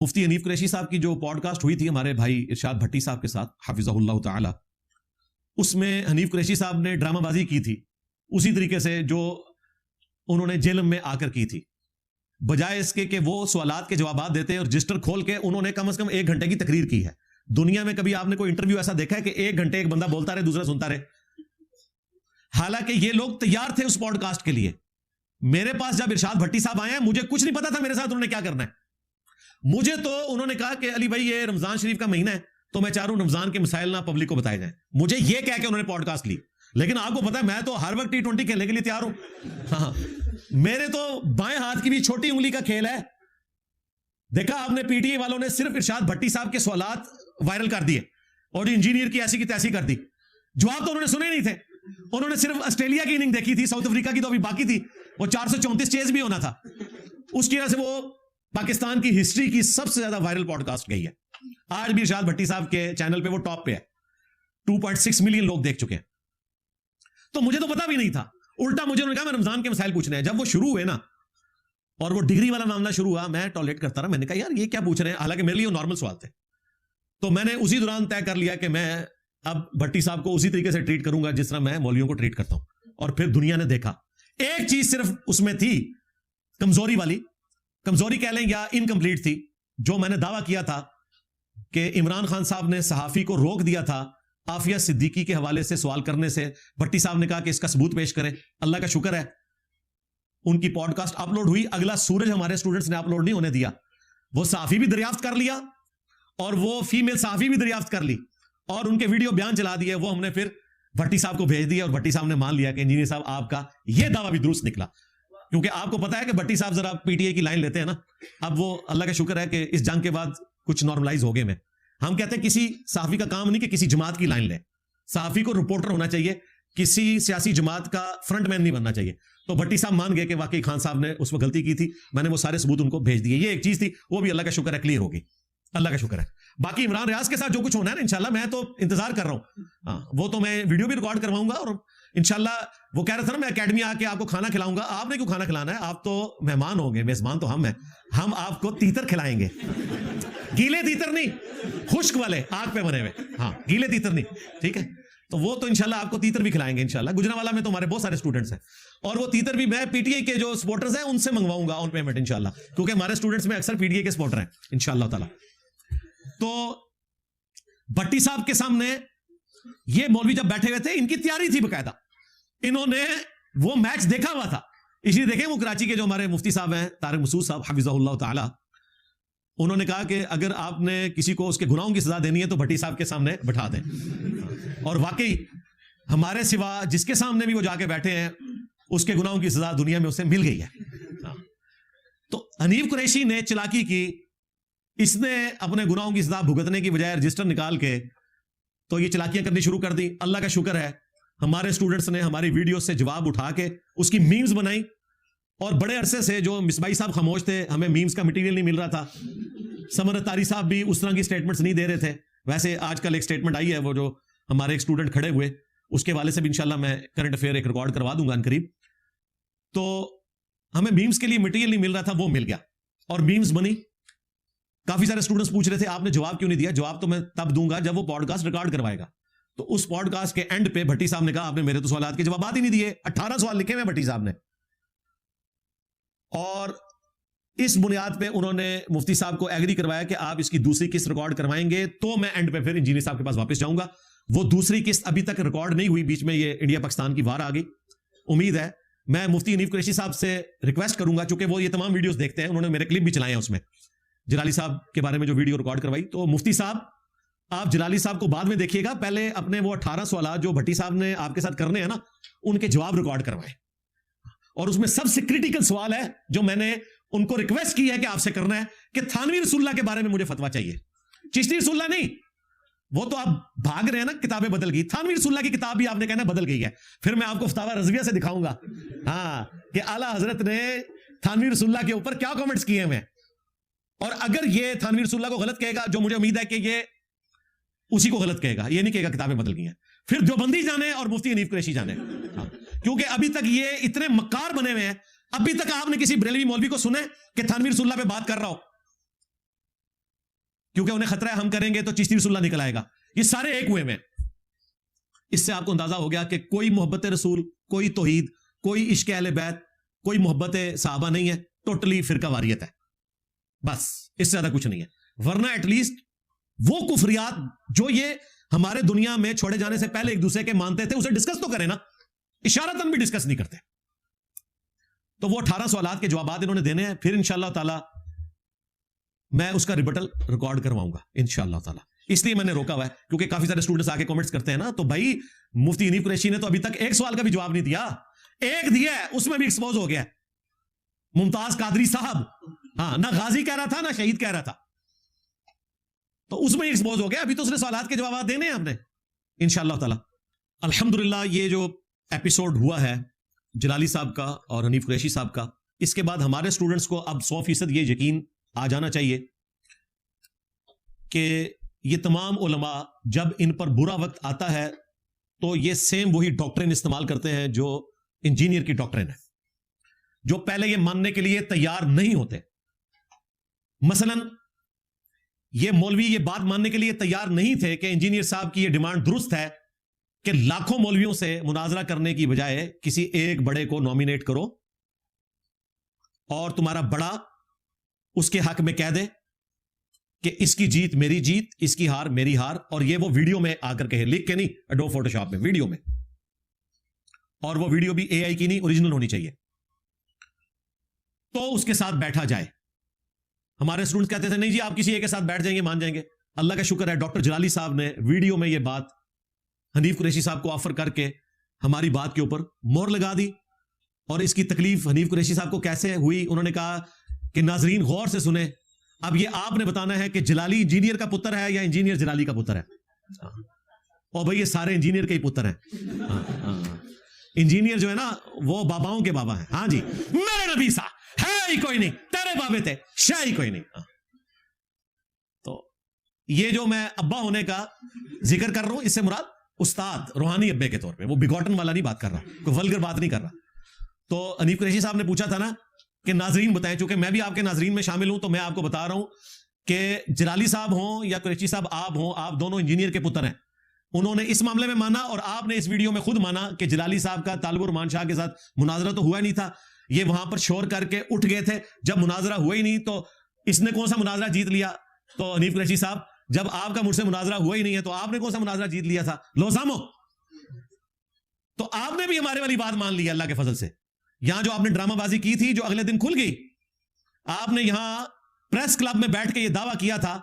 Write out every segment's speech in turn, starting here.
مفتی حنیف قریشی صاحب کی جو پوڈ کاسٹ ہوئی تھی ہمارے بھائی ارشاد بھٹی صاحب کے ساتھ حفظہ اللہ تعالی، اس میں حنیف قریشی صاحب نے ڈرامہ بازی کی تھی اسی طریقے سے جو انہوں نے جیل میں آ کر کی تھی، بجائے اس کے کہ وہ سوالات کے جوابات دیتے اور رجسٹر کھول کے انہوں نے کم از کم 1 گھنٹے کی تقریر کی ہے۔ دنیا میں کبھی آپ نے کوئی انٹرویو ایسا دیکھا ہے کہ 1 گھنٹے ایک بندہ بولتا رہے دوسرا سنتا رہے؟ حالانکہ یہ لوگ تیار تھے اس پوڈ کاسٹ کے لیے۔ میرے پاس جب ارشاد بھٹی صاحب آئے ہیں مجھے کچھ نہیں پتا تھا میرے ساتھ انہوں نے کیا کرنا ہے۔ مجھے تو انہوں نے کہا کہ علی بھائی یہ رمضان شریف کا مہینہ ہے تو میں چاہ رہا ہوں رمضان کے مسائل نہ پبلک کو بتائے جائیں، مجھے یہ کہہ کے انہوں نے پوڈ کاسٹ لی۔ لیکن آپ کو پتا ہے میں تو ہر وقت T20 کھیلنے کے لیے تیار ہوں۔ ہاں میرے تو بائیں ہاتھ کی بھی چھوٹی انگلی کا کھیل ہے۔ دیکھا آپ نے پی ٹی اے والوں نے صرف ارشاد بھٹی صاحب کے سوالات وائرل کر دیے اور انجینئر کی ایسی کی تیسی کر دی، جواب تو انہوں نے سنے نہیں تھے۔ انہوں نے صرف آسٹریلیا کی اننگ دیکھی تھی، ساؤتھ افریقہ کی تو ابھی باقی تھی، وہ 434 چیز بھی ہونا تھا۔ اس کی وجہ سے وہ پاکستان کی ہسٹری کی سب سے زیادہ وائرل پوڈ کاسٹ گئی ہے۔ آج بھی ارشاد بھٹی صاحب کے چینل پہ وہ ٹاپ پہ ہے، 2.6 ملین لوگ دیکھ چکے ہیں۔ تو مجھے تو پتا بھی نہیں تھا، الٹا مجھے انہوں نے کہا میں رمضان کے مسائل پوچھنے ہیں۔ جب وہ شروع ہوئے نا اور وہ ڈگری والا معاملہ شروع ہوا، میں ٹالریٹ کرتا رہا، میں نے کہا یار یہ کیا پوچھ رہے ہیں، حالانکہ میرے لیے وہ نارمل سوال تھے۔ تو میں نے اسی دوران طے کر لیا کہ میں اب بھٹی صاحب کو اسی طریقے سے ٹریٹ کروں گا جس طرح میں مولویوں کو ٹریٹ کرتا ہوں۔ اور پھر دنیا نے دیکھا ایک چیز صرف اس میں تھی کمزوری والی، کمزوری کہہ لیں یا انکمپلیٹ تھی، جو میں نے دعویٰ کیا تھا کہ عمران خان صاحب نے صحافی کو روک دیا تھا عافیہ صدیقی کے حوالے سے سوال کرنے سے۔ بھٹی صاحب نے کہا کہ اس کا ثبوت پیش کریں۔ اللہ کا شکر ہے ان کی پوڈ کاسٹ اپلوڈ ہوئی، اگلا سورج ہمارے اسٹوڈنٹس نے اپلوڈ نہیں ہونے دیا، وہ صحافی بھی دریافت کر لیا اور وہ فیمیل صحافی بھی دریافت کر لی اور ان کے ویڈیو بیان چلا دیے۔ وہ ہم نے پھر بھٹی صاحب کو بھیج دیا اور بھٹی صاحب نے مان لیا کہ انجینئر صاحب آپ کا یہ دعویٰ بھی درست نکلا، کیونکہ آپ کو پتا ہے کہ بھٹی صاحب ذرا پی ٹی اے کی لائن لیتے ہیں نا۔ اب وہ اللہ کا شکر ہے کہ اس جنگ کے بعد کچھ نارملائز ہو گئے۔ میں ہم کہتے ہیں کسی صحافی کا کام نہیں کہ کسی جماعت کی لائن لے، صحافی کو رپورٹر ہونا چاہیے، کسی سیاسی جماعت کا فرنٹ مین نہیں بننا چاہیے۔ تو بھٹی صاحب مان گئے کہ واقعی خان صاحب نے اس وقت غلطی کی تھی، میں نے وہ سارے ثبوت ان کو بھیج دیے۔ یہ ایک چیز تھی، وہ بھی اللہ کا شکر ہے کلیئر ہوگی، اللہ کا شکر ہے۔ باقی عمران ریاض کے ساتھ جو کچھ ہونا ہے نا انشاءاللہ میں تو انتظار کر رہا ہوں۔ ہاں وہ تو میں ویڈیو بھی ریکارڈ کرواؤں گا اور انشاءاللہ وہ کہہ رہا تھا نا میں اکیڈمی آ کے آپ کو کھانا کھلاؤں گا۔ آپ نے کیوں کھانا کھلانا ہے، آپ تو مہمان ہوں گے، میزبان تو ہم ہیں۔ ہم آپ کو تیتر کھلائیں گے، گیلے تیتر نہیں، خشک والے آگ پہ بنے ہوئے، ہاں گیلے تیتر نہیں، ٹھیک ہے۔ تو وہ تو انشاءاللہ آپ کو تیتر بھی کھلائیں گے انشاءاللہ۔ گجرانوالہ میں تو ہمارے بہت سارے اسٹوڈنٹس ہیں اور وہ تیتر بھی میں پی ٹی اے کے جو سپورٹرز ہیں ان سے منگواؤں گا آن پیمنٹ انشاءاللہ، کیونکہ ہمارے اسٹوڈنٹس میں اکثر پی ٹی اے کے سپورٹر ہیں انشاءاللہ تعالی۔ تو بھٹی صاحب کے سامنے یہ مولوی جب بیٹھے ہوئے تھے ان کی تیاری تھی باقاعدہ، انہوں نے وہ میچ دیکھا ہوا تھا۔ اس لیے دیکھیں وہ کراچی کے جو ہمارے مفتی صاحب ہیں طارق مسعود صاحب حفظہ اللہ تعالی، انہوں نے کہا کہ اگر آپ نے کسی کو اس کے گناہوں کی سزا دینی ہے تو بھٹی صاحب کے سامنے بٹھا دیں۔ اور واقعی ہمارے سوا جس کے سامنے بھی وہ جا کے بیٹھے ہیں اس کے گناہوں کی سزا دنیا میں اسے مل گئی ہے۔ تو حنیف قریشی نے چلاکی کی، اس نے اپنے گناہوں کی سزا بھگتنے کی بجائے رجسٹر نکال کے تو یہ چلاکیاں کرنی شروع کر دی۔ اللہ کا شکر ہے ہمارے اسٹوڈنٹس نے ہماری ویڈیو سے جواب اٹھا کے اس کی میمز بنائی، اور بڑے عرصے سے جو مصباحی صاحب خاموش تھے، ہمیں میمز کا مٹیریل نہیں مل رہا تھا، سمر تاری صاحب بھی اس طرح کی سٹیٹمنٹس نہیں دے رہے تھے۔ ویسے آج کل ایک سٹیٹمنٹ آئی ہے وہ جو ہمارے ایک اسٹوڈنٹ کھڑے ہوئے، اس کے والے سے بھی انشاءاللہ میں کرنٹ افیئر ایک ریکارڈ کروا دوں گا ان قریب۔ تو ہمیں میمز کے لیے مٹیریل نہیں مل رہا تھا، وہ مل گیا اور میمز بنی۔ کافی سارے اسٹوڈنٹس پوچھ رہے تھے آپ نے جواب کیوں نہیں دیا، جواب تو میں تب دوں گا جب وہ پوڈ کاسٹ ریکارڈ کروائے گا۔ تو اس پوڈ کاسٹ کے اینڈ پہ بھٹی صاحب نے کہا آپ نے میرے تو سوالات کے جوابات ہی نہیں دیے، 18 سوال لکھے ہوئے بھٹی صاحب نے۔ اور اس بنیاد پہ انہوں نے مفتی صاحب کو ایگری کروایا کہ آپ اس کی دوسری قسط ریکارڈ کروائیں گے تو میں اینڈ پہ پھر انجینئر صاحب کے پاس واپس جاؤں گا۔ وہ دوسری قسط ابھی تک ریکارڈ نہیں ہوئی، بیچ میں یہ انڈیا پاکستان کی وار آ گئی۔ امید ہے میں مفتی حنیف قریشی صاحب سے ریکویسٹ کروں گا، چونکہ وہ یہ تمام ویڈیوز دیکھتے ہیں، انہوں نے میرے کلپ بھی چلائے ہیں اس میں جلالی صاحب کے بارے میں جو ویڈیو ریکارڈ کروائی۔ تو مفتی صاحب آپ جلالی صاحب کو بعد میں دیکھیے گا، پہلے اپنے وہ 18 سوالات جو بھٹی صاحب نے آپ کے ساتھ کرنے ہیں نا ان کے جواب ریکارڈ کروائیں۔ اور اس میں سب سے کرٹیکل سوال ہے جو میں نے ان کو ریکویسٹ کی ہے کہ آپ سے کرنا ہے کہ تھانوی رسول اللہ کے بارے میں مجھے فتویٰ چاہیے، چشتی رسول اللہ نہیں، وہ تو آپ بھاگ رہے ہیں نا کتابیں بدل گئی، تھانوی رسول اللہ کی کتاب بھی آپ نے کہنا بدل گئی ہے، پھر میں آپ کو فتاوی رضویہ سے دکھاؤں گا ہاں کہ اعلیٰ حضرت نے تھانوی رسول اللہ کے اوپر کیا کامنٹس کیے ہیں۔ اور اگر یہ تھانوی رسول اللہ کو غلط کہے گا، جو مجھے امید ہے کہ یہ اسی کو غلط کہے گا، یہ نہیں کہے گا کتابیں بدل گئی ہیں، پھر جو بندی جانے اور مفتی حنیف قریشی جانے، کیونکہ ابھی تک یہ اتنے مکار بنے ہوئے ہیں۔ ابھی تک آپ نے کسی بریلوی مولوی کو سنے کہ تھانوی رسول اللہ پہ بات کر رہا ہو؟ کیونکہ انہیں خطرہ ہے ہم کریں گے تو چشتی رسول اللہ نکل آئے گا. یہ سارے ایک ہوئے میں. اس سے آپ کو اندازہ ہو گیا کہ کوئی محبت رسول, کوئی توحید, کوئی عشق اہل بیت, کوئی محبت صحابہ نہیں ہے, ٹوٹلی فرقہ واریت ہے. بس اس سے زیادہ کچھ نہیں ہے. ورنہ ایٹ لیسٹ وہ کفریات جو یہ ہمارے دنیا میں چھوڑے جانے سے پہلے ایک دوسرے کے مانتے تھے اسے ڈسکس تو کریں نا. اشارتاً بھی ڈسکس نہیں کرتے. تو وہ 18 سوالات کے جوابات انہوں نے دینے ہیں. پھر انشاءاللہ تعالی میں اس کا ریبٹل ریکارڈ کرواؤں گا انشاءاللہ تعالی. اس لیے میں نے روکا ہوا ہے کیونکہ کافی سارے اسٹوڈنٹس آ کے کامنٹس کرتے ہیں نا. تو بھائی مفتی حنیف قریشی نے تو ابھی تک ایک سوال کا بھی جواب نہیں دیا. ایک دیا ہے, اس میں بھی ایکسپوز ہو گیا. ممتاز قادری صاحب, ہاں, نہ غازی کہہ رہا تھا نہ شہید کہہ رہا تھا, تو اس میں ایکسپوز ہو گیا. ابھی تو اس نے سوالات کے جوابات دینے ہیں ہم نے انشاءاللہ تعالی. الحمدللہ یہ جو ایپیسوڈ ہوا ہے جلالی صاحب کا اور حنیف قریشی صاحب کا, اس کے بعد ہمارے اسٹوڈنٹس کو اب 100% یہ یقین آ جانا چاہیے کہ یہ تمام علماء جب ان پر برا وقت آتا ہے تو یہ سیم وہی ڈاکٹرن استعمال کرتے ہیں جو انجینئر کی ڈاکٹرن ہے, جو پہلے یہ ماننے کے لیے تیار نہیں ہوتے. مثلا یہ مولوی یہ بات ماننے کے لیے تیار نہیں تھے کہ انجینئر صاحب کی یہ ڈیمانڈ درست ہے کہ لاکھوں مولویوں سے مناظرہ کرنے کی بجائے کسی ایک بڑے کو نامینیٹ کرو اور تمہارا بڑا اس کے حق میں کہہ دے کہ اس کی جیت میری جیت, اس کی ہار میری ہار, اور یہ وہ ویڈیو میں آ کر کہے, لکھ کے نہیں, ایڈوب فوٹو شاپ میں, ویڈیو میں. اور وہ ویڈیو بھی اے آئی کی نہیں, اوریجنل ہونی چاہیے. تو اس کے ساتھ بیٹھا جائے. ہمارے اسٹوڈنٹس کہتے تھے نہیں جی آپ کسی ایک کے ساتھ بیٹھ جائیں گے مان جائیں گے. اللہ کا شکر ہے ڈاکٹر جلالی صاحب نے ویڈیو میں یہ بات حنیف قریشی صاحب کو آفر کر کے ہماری بات کے اوپر مہر لگا دی. اور اس کی تکلیف حنیف قریشی صاحب کو کیسے ہوئی, انہوں نے کہا کہ ناظرین غور سے سنیں, اب یہ آپ نے بتانا ہے کہ جلالی انجینئر کا پتر ہے یا انجینئر جلالی کا پتر ہے. اور بھائی یہ سارے انجینئر کے ہی پتر ہیں. انجینئر جو ہے نا وہ باباؤں کے بابا ہیں. ہاں جی, میرے نبی صاحب ہے ہی کوئی نہیں, تیرے بابے تھے شاہ ہی کوئی نہیں. تو یہ جو میں ابا ہونے کا ذکر کر رہا ہوں, اس سے مراد استاد روحانی ابے کے طور پہ, وہ بگوٹن والا نہیں بات کر رہا, کوئی ولگر بات نہیں کر رہا. تو حنیف قریشی صاحب نے پوچھا تھا نا کہ ناظرین بتائیں, چونکہ میں بھی آپ کے ناظرین میں شامل ہوں تو میں آپ کو بتا رہا ہوں کہ جلالی صاحب ہوں یا قریشی صاحب آپ ہوں, آپ دونوں انجینئر کے پتر ہیں. انہوں نے اس معاملے میں مانا اور آپ نے اس ویڈیو میں خود مانا کہ جلالی صاحب کا طالب الرحمان شاہ کے ساتھ مناظرہ تو ہوا ہی نہیں تھا. یہ وہاں پر شور کر کے اٹھ گئے تھے, جب مناظرہ ہوا ہی نہیں تو اس نے کون سا مناظرہ جیت لیا. تو حنیف قریشی صاحب جب آپ کا مجھ سے مناظرہ ہوا ہی نہیں ہے تو آپ نے کون سا مناظرہ جیت لیا تھا, لو سامو. تو آپ نے بھی ہمارے والی بات مان لی اللہ کے فضل سے. یہاں جو آپ نے ڈرامہ بازی کی تھی جو اگلے دن کھل گئی, آپ نے یہاں پریس کلب میں بیٹھ کے یہ دعویٰ کیا تھا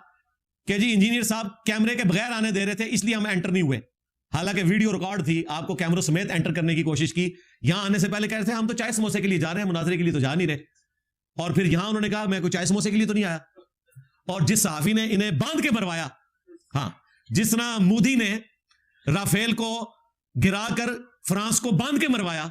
کہ جی انجینئر صاحب کیمرے کے بغیر آنے دے رہے تھے اس لیے ہم انٹر نہیں ہوئے. حالانکہ ویڈیو ریکارڈ تھی, آپ کو کیمروں سمیت انٹر کرنے کی کوشش کی. یہاں آنے سے پہلے کہہ رہے تھے ہم تو چائے سموسے کے لیے جا رہے ہیں, مناظرے کے لیے تو جا نہیں رہے. اور پھر یہاں انہوں نے کہا میں کوئی چائے سموسے کے لیے تو نہیں آیا. اور جس صحافی نے انہیں باندھ کے مروایا, ہاں, جس طرح مودی نے رافیل کو گرا کر فرانس کو باندھ کے مروایا,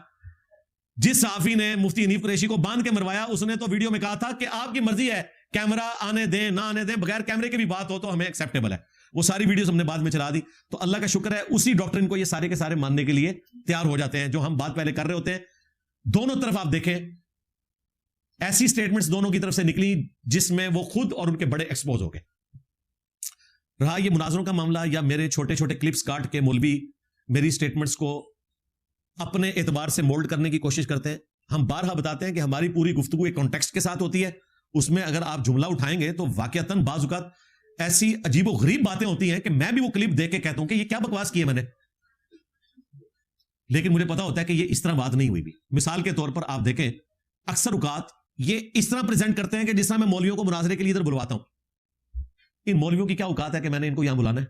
جس صحافی نے مفتی حنیف قریشی کو باندھ کے مروایا, اس نے تو ویڈیو میں کہا تھا کہ آپ کی مرضی ہے, کیمرہ آنے دیں نہ آنے دیں, بغیر کیمرے کے بھی بات ہو تو ہمیں ایکسیپٹیبل ہے. وہ ساری ویڈیوز ہم نے بعد میں چلا دی. تو اللہ کا شکر ہے اسی ڈاکٹرن کو یہ سارے کے سارے ماننے کے لیے تیار ہو جاتے ہیں جو ہم بات پہلے کر رہے ہوتے ہیں. دونوں طرف آپ دیکھیں ایسی سٹیٹمنٹس دونوں کی طرف سے نکلی جس میں وہ خود اور ان کے بڑے ایکسپوز ہو گئے. رہا یہ مناظروں کا معاملہ یا میرے چھوٹے چھوٹے کلپس کاٹ کے مولوی میری سٹیٹمنٹس کو اپنے اعتبار سے مولڈ کرنے کی کوشش کرتے ہیں. ہم بارہا بتاتے ہیں کہ ہماری پوری گفتگو ایک کانٹیکسٹ کے ساتھ ہوتی ہے. اس میں اگر آپ جملہ اٹھائیں گے تو واقعتاً بعض اوقات ایسی عجیب و غریب باتیں ہوتی ہیں کہ میں بھی وہ کلپ دیکھ کے کہتا ہوں کہ یہ کیا بکواس کی ہے میں نے, لیکن مجھے پتا ہوتا ہے کہ یہ اس طرح بات نہیں ہوئی بھی. مثال کے طور پر آپ دیکھیں اکثر اوقات یہ اس طرح پریزنٹ کرتے ہیں کہ جس طرح میں مولویوں کو مناظرے کے لیے ادھر بلواتا ہوں. ان مولویوں کی کیا اوقات ہے کہ میں نے ان کو یہاں بلانا ہے؟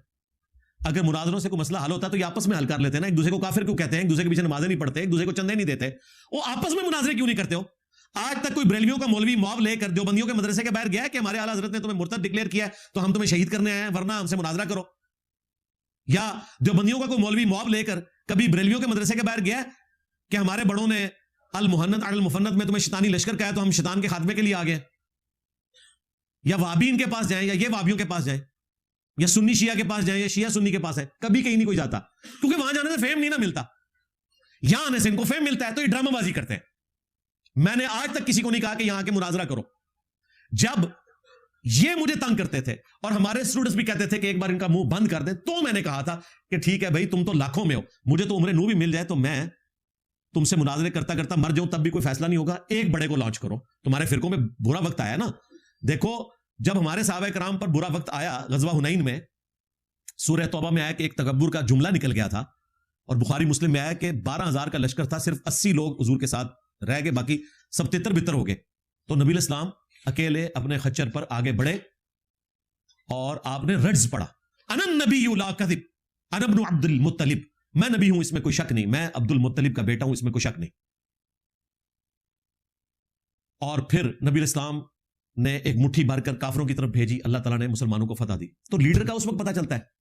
اگر مناظروں سے کوئی مسئلہ حل ہوتا ہے تو یہ آپس میں حل کر لیتے ہیں نا. ایک دوسرے کو کافر کیوں کہتے ہیں, ایک دوسرے کے پیچھے نمازیں نہیں پڑھتے, ایک دوسرے کو چندے نہیں دیتے, وہ آپس میں مناظرے کیوں نہیں کرتے ہو؟ آج تک کوئی بریلویوں کا مولوی موب لے کر دیوبندیوں کے مدرسے کے باہر گیا ہے کہ ہمارے اعلیٰ حضرت نے تمہیں مرتد ڈکلیئر کیا ہے تو ہم تمہیں شہید کرنے آئے ہیں ورنہ ہم سے مناظرہ کرو؟ یا دیوبندیوں کا کوئی مولوی موب لے کر کبھی بریلویوں کے مدرسے کے باہر گیا ہے کہ ہمارے بڑوں نے المحنت علی المفنت میں تمہیں شیطانی لشکر کہا ہے تو ہم شیطان کے خاتمے کے لیے آ گئے؟ یا وہابی ان کے پاس جائیں یا یہ وہابیوں کے پاس جائیں یا سنی شیعہ کے پاس جائیں یا شیعہ سنی کے پاس ہے, کبھی کہیں نہیں کوئی جاتا کیونکہ وہاں جانے سے فیم نہیں نہ ملتا. یہاں آنے سے ان کو فیم ملتا ہے تو یہ ڈرامہ بازی کرتے ہیں. میں نے آج تک کسی کو نہیں کہا کہ یہاں کے مناظرہ کرو. جب یہ مجھے تنگ کرتے تھے اور ہمارے اسٹوڈنٹس بھی کہتے تھے کہ ایک بار ان کا منہ بند کر دیں. تو میں نے کہا تھا کہ ٹھیک ہے بھائی, تم تو لاکھوں میں ہو, مجھے تو عمر نو بھی مل جائے تو میں تم سے مناظرے کرتا کرتا مر جاؤں تب بھی کوئی فیصلہ نہیں ہوگا. ایک بڑے کو لانچ کرو. تمہارے فرقوں میں برا وقت آیا نا. دیکھو جب ہمارے صحابہ کرام پر برا وقت آیا غزوہ حنین میں, سورہ توبہ میں آیا کہ ایک تکبر کا جملہ نکل گیا تھا, اور بخاری مسلم میں آیا کہ 12,000 کا لشکر تھا, صرف 80 لوگ حضور کے ساتھ رہ گئے, باقی سب تتر بتر ہو گئے. تو نبی الاسلام اکیلے اپنے خچر پر آگے بڑھے اور آپ نے رجز پڑھا, انا النبی لا کذب انا ابن عبد المطلب, میں نبی ہوں اس میں کوئی شک نہیں, میں عبد المطلب کا بیٹا ہوں اس میں کوئی شک نہیں. اور پھر نبی الاسلام نے ایک مٹھی بھر کر کافروں کی طرف بھیجی, اللہ تعالیٰ نے مسلمانوں کو فتح دی. تو لیڈر کا اس وقت پتہ چلتا ہے.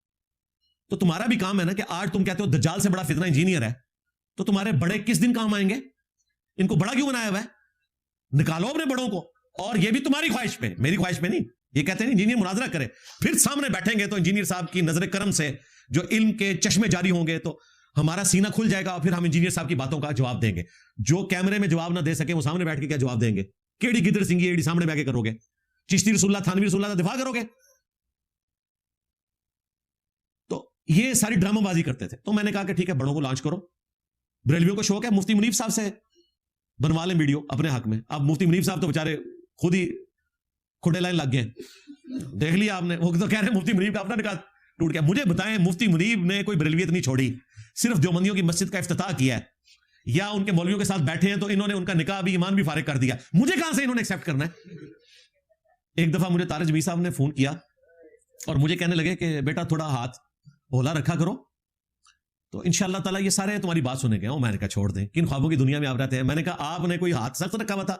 تو تمہارا بھی کام ہے نا کہ آج تم کہتے ہو دجال سے بڑا فتنہ انجینئر ہے, تو تمہارے بڑے کس دن کام آئیں گے؟ ان کو بڑا کیوں بنایا ہوا ہے؟ نکالو اپنے بڑوں کو. اور یہ بھی تمہاری خواہش پہ, میری خواہش پہ نہیں. یہ کہتے ہیں انجینئر مناظرہ کرے, پھر سامنے بیٹھیں گے تو انجینئر صاحب کی نظر کرم سے جو علم کے چشمے جاری ہوں گے تو ہمارا سینہ کھل جائے گا, اور پھر ہم انجینئر صاحب کی باتوں کا جواب دیں گے. جو کیمرے میں جواب نہ دے سکے وہ سامنے بیٹھ کے کیا جواب دیں گے؟ کیڑی گدر سنگھی ایڑی سامنے بیٹھ کے کرو گے؟ چشتی رسول اللہ تھانوی رسول اللہ کا دفاع کرو گے؟ تو یہ ساری ڈرامہ بازی کرتے تھے. تو میں نے کہا کہ ٹھیک ہے بڑوں کو لانچ کرو. بریلویوں کو شوق ہے, مفتی منیب صاحب سے بنوا لیں ویڈیو اپنے حق میں. اب مفتی منیب صاحب تو بیچارے خود ہی کھڈے لائن لگ گئے, دیکھ لیا آپ نے. وہ تو کہہ رہے ہیں مفتی منیب کا اپنا نکاح ٹوٹ گیا. مجھے بتائیں مفتی منیب نے کوئی بریلویت نہیں چھوڑی, صرف دیوبندیوں کی مسجد کا افتتاح کیا ہے, یا ان کے مولویوں کے ساتھ بیٹھے ہیں تو انہوں نے ان کا نکاح بھی ایمان بھی فارغ کر دیا. مجھے کہاں سے انہوں نے ایکسیپٹ کرنا ہے؟ ایک دفعہ مجھے طارق جمیل صاحب نے فون کیا اور مجھے کہنے لگے کہ بیٹا تھوڑا ہاتھ اولا رکھا کرو, تو انشاءاللہ تعالیٰ یہ سارے تمہاری بات سنے گے. میں نے کہا چھوڑ دیں, کن خوابوں کی دنیا میں آپ رہتے ہیں. میں نے کہا آپ نے کوئی ہاتھ سخت رکھا ہوا تھا؟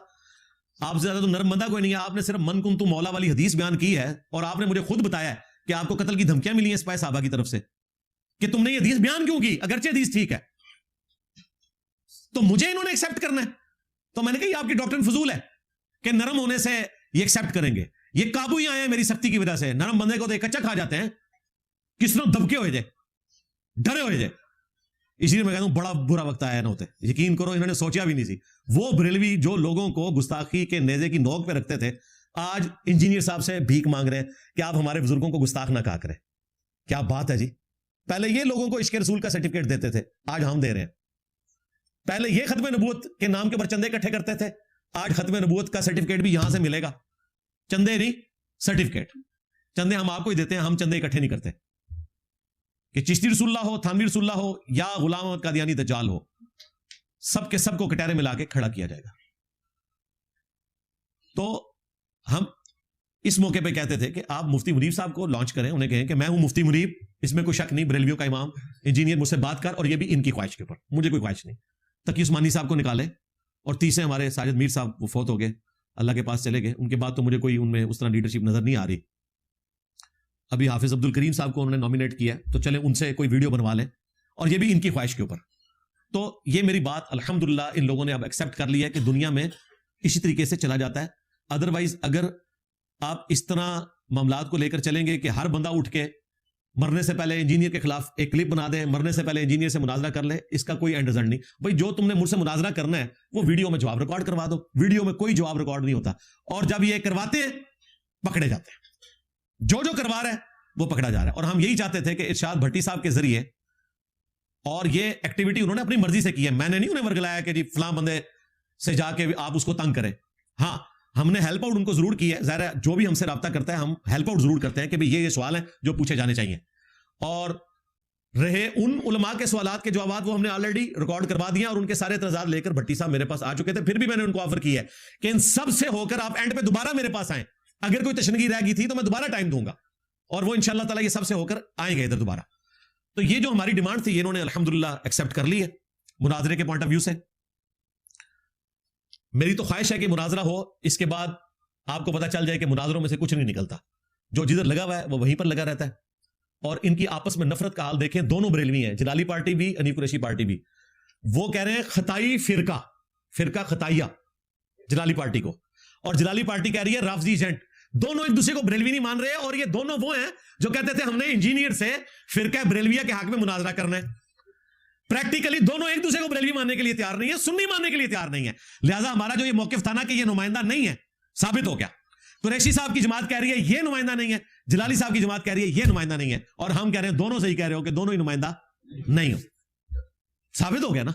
آپ سے زیادہ تو نرم بندہ کوئی نہیں ہے. آپ نے صرف من کن تو مولا والی حدیث بیان کی ہے, اور آپ نے مجھے خود بتایا ہے کہ آپ کو قتل کی دھمکیاں ملی ہیں سپاہی صحابہ کی طرف سے, کہ تم نے یہ حدیث بیان کیوں کی اگرچہ حدیث ٹھیک ہے. تو مجھے انہوں نے ایکسیپٹ کرنا ہے. تو میں نے کہا یہ آپ کی ڈاکٹرن فضول ہے کہ نرم ہونے سے یہ ایکسیپٹ کریں گے. یہ قابو ہی آئے ہیں میری سختی کی وجہ سے. نرم بندے کو تو کچا کھا جاتے ہیں, کس طرح دبکے ہوئے جائے, ڈرے ہوئے جائے. اسی لیے میں کہتا ہوں بڑا برا وقت آیا نہ ہوتے. یقین کرو انہوں نے سوچا بھی نہیں تھی. وہ بریلوی جو لوگوں کو گستاخی کے نیزے کی نوک پہ رکھتے تھے, آج انجینئر صاحب سے بھیک مانگ رہے ہیں کہ آپ ہمارے بزرگوں کو گستاخ نہ کہا کریں. کیا بات ہے جی. پہلے یہ لوگوں کو عشق رسول کا سرٹیفکیٹ دیتے تھے, آج ہم دے رہے ہیں. پہلے یہ ختم نبوت کے نام کے اوپر چندے اکٹھے کرتے تھے, آج ختم نبوت کا سرٹیفکیٹ بھی یہاں سے ملے گا. چندے نہیں, سرٹیفکیٹ. چندے ہم آپ کو ہی دیتے ہیں, ہم چندے اکٹھے نہیں کرتے. کہ چشتی رسول اللہ ہو, تھانوی رسول اللہ ہو, یا غلام احمد قادیانی دجال ہو, سب کے سب کو کٹہرے ملا کے کھڑا کیا جائے گا. تو ہم اس موقع پہ کہتے تھے کہ آپ مفتی منیب صاحب کو لانچ کریں, انہیں کہیں کہ میں ہوں مفتی منیب, اس میں کوئی شک نہیں, بریلویوں کا امام, انجینئر, مجھ سے بات کر. اور یہ بھی ان کی خواہش کے اوپر, مجھے کوئی خواہش نہیں. تقی عثمانی صاحب کو نکالے, اور تیسرے ہمارے ساجد میر صاحب وہ فوت ہو گئے, اللہ کے پاس چلے گئے. ان کے بعد تو مجھے کوئی ان میں اس طرح لیڈرشپ نظر نہیں آ رہی. ابھی حافظ عبد الکریم صاحب کو انہوں نے نامینیٹ کیا, تو چلیں ان سے کوئی ویڈیو بنوا لیں, اور یہ بھی ان کی خواہش کے اوپر. تو یہ میری بات الحمدللہ ان لوگوں نے اب ایکسیپٹ کر لیا ہے کہ دنیا میں اسی طریقے سے چلا جاتا ہے. ادروائز اگر آپ اس طرح معاملات کو لے کر چلیں گے کہ ہر بندہ اٹھ کے مرنے سے پہلے انجینئر کے خلاف ایک کلپ بنا دے, مرنے سے پہلے انجینئر سے مناظرہ کر لے, اس کا کوئی اینڈ رزلٹ نہیں. بھائی جو تم نے مجھ سے مناظرہ کرنا ہے وہ ویڈیو میں جواب ریکارڈ کروا دو. ویڈیو میں کوئی جواب ریکارڈ نہیں ہوتا, اور جب یہ کرواتے ہیں پکڑے جاتے ہیں. جو کروا رہا ہے وہ پکڑا جا رہا ہے. اور ہم یہی چاہتے تھے کہ ارشاد بھٹی صاحب کے ذریعے, اور یہ ایکٹیویٹی انہوں نے اپنی مرضی سے کی ہے, میں نے نہیں انہیں ورگلایا کہ جی فلاں بندے سے جا کے آپ اس کو تنگ کریں. ہاں ہم نے ہیلپ آؤٹ ان کو ضرور کی ہے, ظاہر ہے جو بھی ہم سے رابطہ کرتا ہے ہم ہیلپ آؤٹ ضرور کرتے ہیں کہ یہ سوال ہیں جو پوچھے جانے چاہیے. اور رہے ان علماء کے سوالات کے جوابات, وہ ہم نے آلریڈی ریکارڈ کروا دیا, اور ان کے سارے اعتراضات لے کر بھٹی صاحب میرے پاس آ چکے تھے. پھر بھی میں نے ان کو آفر کی ہے کہ ان سب سے ہو کر آپ اینڈ پہ دوبارہ میرے پاس آئیں. اگر کوئی تشنگی رہ گئی تھی تو میں دوبارہ ٹائم دوں گا, اور وہ انشاءاللہ تعالیٰ یہ سب سے ہو کر آئیں گے ادھر دوبارہ. تو یہ جو ہماری ڈیمانڈ تھی, یہ انہوں نے الحمدللہ ایکسیپٹ کر لی ہے مناظرے کے پوائنٹ آف ویو سے. میری تو خواہش ہے کہ مناظرہ ہو, اس کے بعد آپ کو پتا چل جائے کہ مناظروں میں سے کچھ نہیں نکلتا, جو جدھر لگا ہوا ہے وہ وہیں پر لگا رہتا ہے. اور ان کی آپس میں نفرت کا حال دیکھیں, دونوں بریلوی ہیں, جلالی پارٹی بھی, حنیف قریشی پارٹی بھی. وہ کہہ رہے ہیں خطائی فرقہ خطائیہ جلالی پارٹی کو, اور جلالی پارٹی کہہ رہی ہے رافضی ایجنٹ. دونوں ایک دوسرے کو بریلوی نہیں مان رہے, اور یہ دونوں وہ ہیں جو کہتے تھے ہم نے انجینئر سے فرقہ بریلویہ کے حق میں مناظرہ کرنا ہے. پریکٹیکلی دونوں ایک دوسرے کو بریلوی ماننے کے لیے تیار نہیں ہے, سنی ماننے کے لیے تیار نہیں ہے. لہٰذا ہمارا جو یہ موقف تھا نا کہ یہ نمائندہ نہیں ہے, ثابت ہو گیا. قریشی صاحب کی جماعت کہہ رہی ہے یہ نمائندہ نہیں ہے, جلالی صاحب کی جماعت کہہ رہی ہے یہ نمائندہ نہیں ہے, اور ہم کہہ رہے ہیں دونوں سے ہی کہہ رہے ہو کہ دونوں ہی نمائندہ نہیں ہو. ثابت ہو گیا نا.